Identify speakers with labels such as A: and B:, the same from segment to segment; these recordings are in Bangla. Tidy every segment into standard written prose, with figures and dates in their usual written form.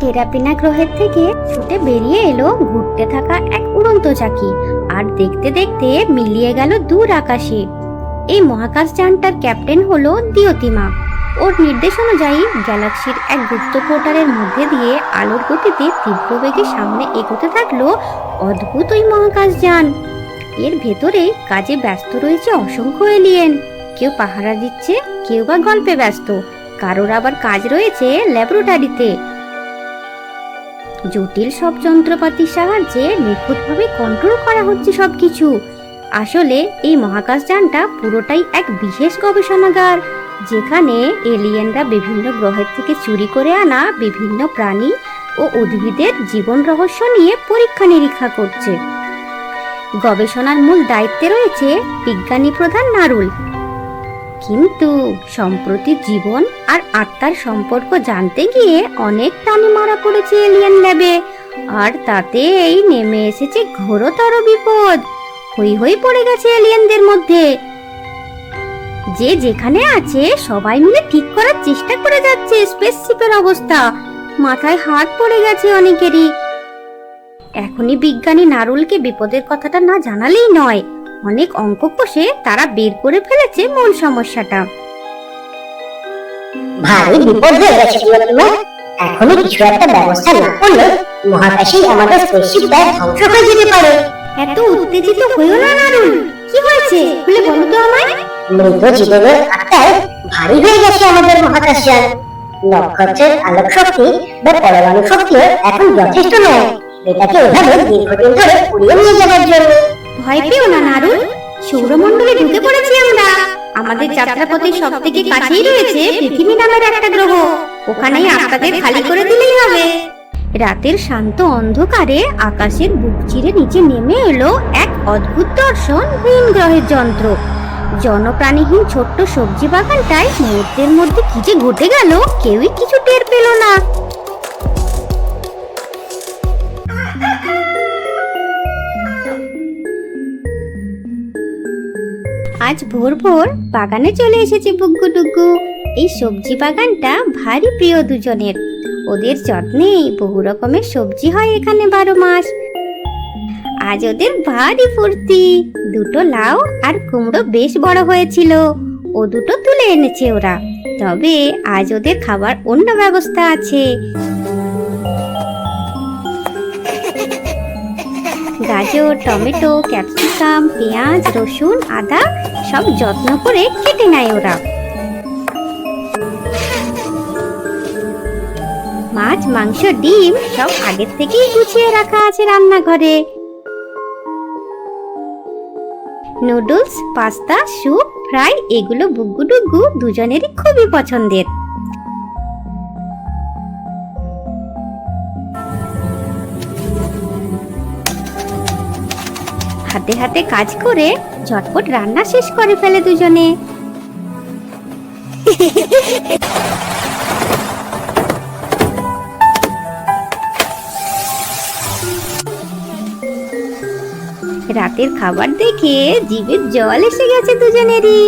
A: টেরাপিনা গ্রহের থেকে ছুটে বেরিয়ে এলো ঘুরতে থাকা এক উড়ন্ত চাকি, আর দেখতে দেখতে মিলিয়ে গেল দূর আকাশে। এই মহাকাশযানটার ক্যাপ্টেন হলো দিয়তিমা। ওর নির্দেশ অনুযায়ী গ্যালাক্সির এক গুপ্ত পোর্টালের মধ্যে দিয়ে আলোর গতিতে তীব্র বেগে সামনে এগোতে থাকলো অদ্ভুত ওই মহাকাশযান। এর ভেতরে কাজে ব্যস্ত রয়েছে অসংখ্য এলিয়েন। কেউ পাহারা দিচ্ছে, কেউ বা গল্পে ব্যস্ত, কারোর আবার কাজ রয়েছে ল্যাবরেটরিতে। জটিল সব যন্ত্রপাতির সাহায্যে নিখুঁতভাবে কন্ট্রোল করা হচ্ছে সবকিছু। আসলে এই মহাকাশযানটা পুরোটাই এক বিশেষ গবেষণাগার, যেখানে এলিয়েনরা বিভিন্ন গ্রহের থেকে চুরি করে আনা বিভিন্ন প্রাণী ও উদ্ভিদের জীবন রহস্য নিয়ে পরীক্ষা নিরীক্ষা করছে। গবেষণার মূল দায়িত্বে রয়েছে বিজ্ঞানী প্রধান নারুল। কিন্তু সম্প্রতি জীবন আর আত্মার সম্পর্ক জানতে গিয়ে অনেক প্রাণী মারা পড়েছে এলিয়েন ল্যাবে, আর তাতেই নেমে এসেছে ঘোরতর বিপদ। হই হই পড়ে গেছে এলিয়েনদের মধ্যে। যে যেখানে আছে সবাই মিলে ঠিক করার চেষ্টা করে যাচ্ছে স্পেসশিপের অবস্থা। মাথায় হাত পড়ে গেছে অনেকেরই। এখনই বিজ্ঞানী নারুলকে বিপদের কথাটা না জানালেই নয়। অনেক অঙ্ক কষে তারা বের করে ফেলেছে মূল সমস্যাটা।
B: ভারী বিপদ হয়ে গেছে দিয়তিমা। এখনই কিছু একটা ব্যবস্থা না করলে মহাকাশে আমাদের স্পেসশিপ প্রায় ধ্বংস হয়ে যেতে পারে।
A: এত উত্তেজিত হইও না নারুল, কি হয়েছে খুলে বলো তো আমায়।
B: মৃত জীবনের আত্মায় ভারী হয়ে গেছে আমাদের মহাকাশযান। নক্ষত্রের আলোক শক্তি বা পরমাণু শক্তিও এখন যথেষ্ট নয় এটাকে এভাবে দীর্ঘদিন ধরে উড়িয়ে নিয়ে যাওয়ার জন্য।
A: ভয় পেও না নারুল, সৌরমণ্ডলে ঢুকে পড়েছি আমরা। আমাদের যাত্রাপথের সব থেকে কাছেই রয়েছে পৃথিবী নামের একটা গ্রহ। ওখানেই আত্মাদের খালি করে দিলেই হবে। রাতের শান্ত অন্ধকারে আকাশের বুক চিরে নিচে নেমে এলো এক অদ্ভুত দর্শন ভিন গ্রহের যন্ত্র। জনপ্রাণীহীন ছোট্ট সবজি বাগানটায় মুহূর্তের মধ্যে কি যে ঘটে গেল কেউই কিছু টের পেল না। আজ ভোর ভোর বাগানে চলে এসেছে বুগ্গু ডুগ্গু। এই সবজি বাগানটা ভারী প্রিয় দুজনের। ওদের যত্নে বহু রকমের সবজি হয় এখানে 12 মাস। আজ ওদের ভারী ফুর্তি। দুটো লাউ আর কুমড়ো বেশ বড় হয়েছিল, ও দুটো তুলে এনেছে ওরা। তবে আজ ওদের খাবার অন্য ব্যবস্থা আছে। গাজর, টমেটো, ক্যাপসিকাম, পেঁয়াজ, রসুন, আদা সব যত্ন করে কেটে নেয় ওরা। মাছ, মাংস, ডিম সব আগের থেকেই গুছিয়ে রাখা আছে রান্নাঘরে। নুডলস, পাস্তা, স্যুপ, ফ্রাই এগুলো বুগ্গু ডুগ্গু দুজনেরই খুবই পছন্দের। হাতে হাতে কাজ করে ঝটপট রান্না শেষ করে ফেলে দুজনে। রাতের খাবার দেখে জিভে জল এসে গেছে দুজনেরই।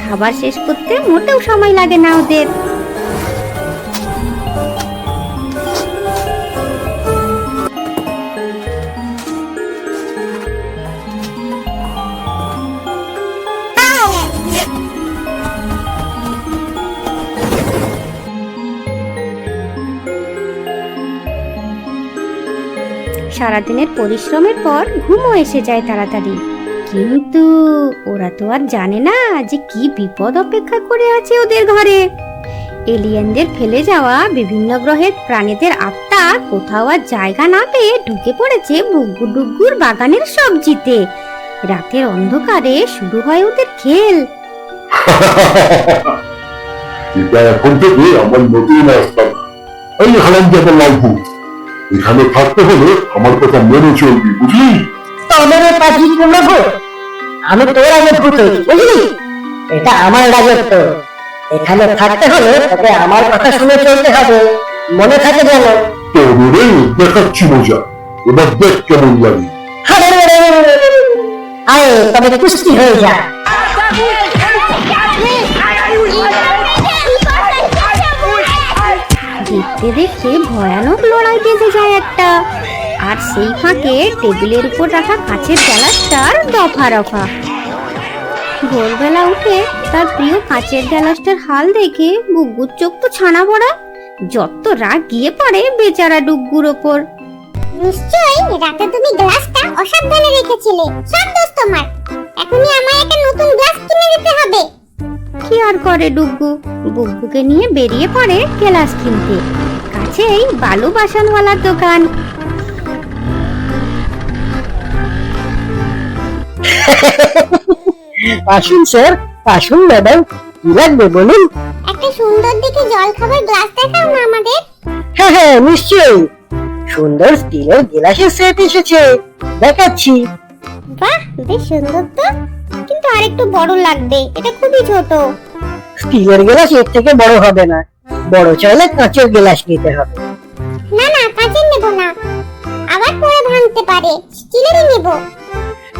A: খাবার শেষ করতে মোটেও সময় লাগে না ওদের। সারাদিনের পরিশ্রমের পর ঘুমও এসে যায় তাড়াতাড়ি। কিন্তু ওরা তো আর জানে না যে কি বিপদ অপেক্ষা করে আছে ওদের ঘরে। এলিয়েনদের ফেলে যাওয়া বিভিন্ন গ্রহের প্রাণীদের আত্মা তারা কোথাও আর জায়গা না পেয়ে ঢুকে পড়েছে বুগ্গু ডুগ্গুর বাগানের সবজিতে। রাতের অন্ধকারে শুরু হয় ওদের খেল।
C: এটা এখন থেকে আমার নতুন রাস্তা। এই হারামজাদা লালভূত, এখানে থাকতে হলে আমার কথা মেনে চলবি, বুঝলি?
B: তবে পাখি কুমড়ো, আমি তোর আগে ভূত হয়েছি, বুঝলি? এটা আমার রাজত্ব, এখানে থাকতে হলে তোকে আমার কথা শুনে চলতে হবে, মনে থাকে যেন।
C: তোরে দেখাচ্ছি মজা, এবার দেখ কেমন লাগে।
B: আয় তবে কুস্তি হয়ে যা।
A: দেখতে দেখতে ভয়ানক লড়াই বেঁধে যায় একটা। আর সেই ফাঁকে টেবিলের উপর রাখা কাঁচের গ্লাসটার দফা রফা। ভোরবেলা উঠে তার প্রিয় কাঁচের গ্লাসটার হাল দেখে বুগ্গুর চোখ তো ছানা পড়া। যত রাগ গিয়ে পড়ে বেচারা ডুগ্গুর ওপর।
D: নিশ্চয়ই রাতে তুমি গ্লাসটা অসাবধানে রেখেছিলে, সব দোষ তোমার। এখনই আমায় একটা নতুন গ্লাস কিনে দিতে হবে।
A: কি আর করে ডুগ্গু, বুগ্গুকে নিয়ে বেরিয়ে পড়ে গ্লাস কিনতে। কাছেই বালু বাসনওয়ালার দোকান।
B: আসুন স্যার, আসুন ম্যাডাম, কি লাগবে বলুন?
D: একটা সুন্দর দেখে জল খাবার গ্লাস দেখাও না আমাদের।
B: হ্যাঁ হ্যাঁ নিশ্চয়ই, সুন্দর স্টিলের গ্লাসের সেট এসেছে, দেখাচ্ছি।
D: বাহ, বেশ সুন্দর তো, কিন্তু আরেকটু বড় লাগবে, এটা খুবই ছোট।
B: স্টিলের গ্লাস এর থেকে বড় হবে না, বড় চাইলে কাঁচের গ্লাস নিতে হবে।
D: না না, কাঁচের নেব না, আবার পরে ভাঙতে পারে, স্টিলেরই নেব।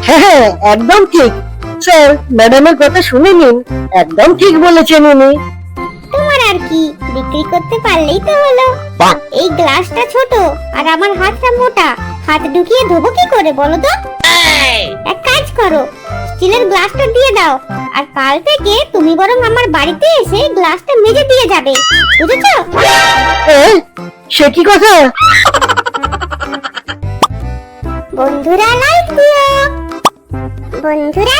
B: হ্যাঁ হ্যাঁ একদম ঠিক স্যার, ম্যাডামের কথা শুনে নিন, একদম ঠিক বলেছেন উনি।
D: তোমার আর কি, বিক্রি করতে পারলেই তো হলো। এই গ্লাসটা ছোট আর আমার হাতটা মোটা, হাত ঢুকিয়ে ধোবো কি করে বলো তো? এক কাজ করো, স্টিলের গ্লাসটা দিয়ে দাও, আর কাল থেকে তুমি বরং আমার বাড়িতে এসে গ্লাসটা মেজে দিয়ে যাবে, বুঝেছো?
B: সে কি কথা?
D: বন্ধুরা লাইক দিও, বন্ধুরা